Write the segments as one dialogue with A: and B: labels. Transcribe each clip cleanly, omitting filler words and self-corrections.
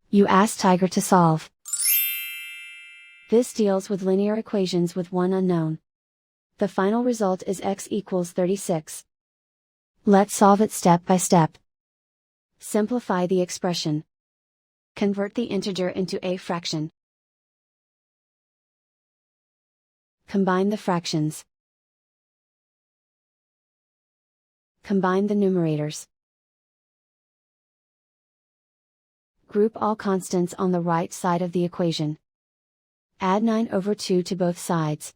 A: You ask Tiger to solve. This deals with linear equations with one unknown. The final result is x equals 36. Let's solve it step by step. Simplify the expression. Convert the integer into a fraction. Combine the fractions. Combine the numerators. Group all constants on the right side of the equation. Add 9/2 to both sides.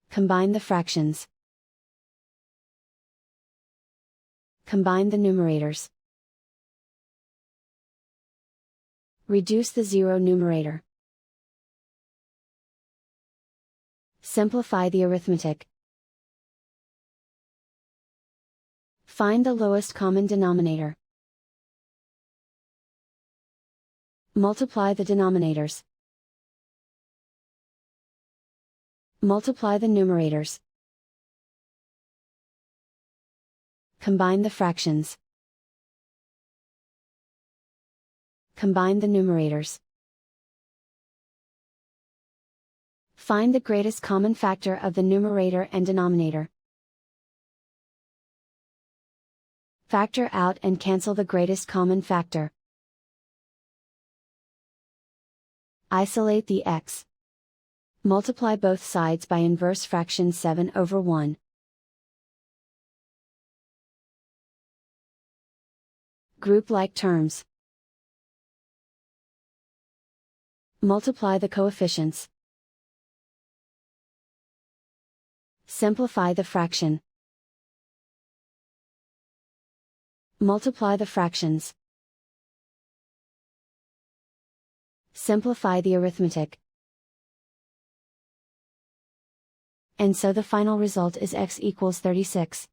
A: Combine the fractions. Combine the numerators. Reduce the zero numerator. Simplify the arithmetic. Find the lowest common denominator. Multiply the denominators. Multiply the numerators. Combine the fractions. Combine the numerators. Find the greatest common factor of the numerator and denominator. Factor out and cancel the greatest common factor. Isolate the x. Multiply both sides by inverse fraction 7/1. Group like terms. Multiply the coefficients. Simplify the fraction. Multiply the fractions. Simplify the arithmetic. And so the final result is x equals 36.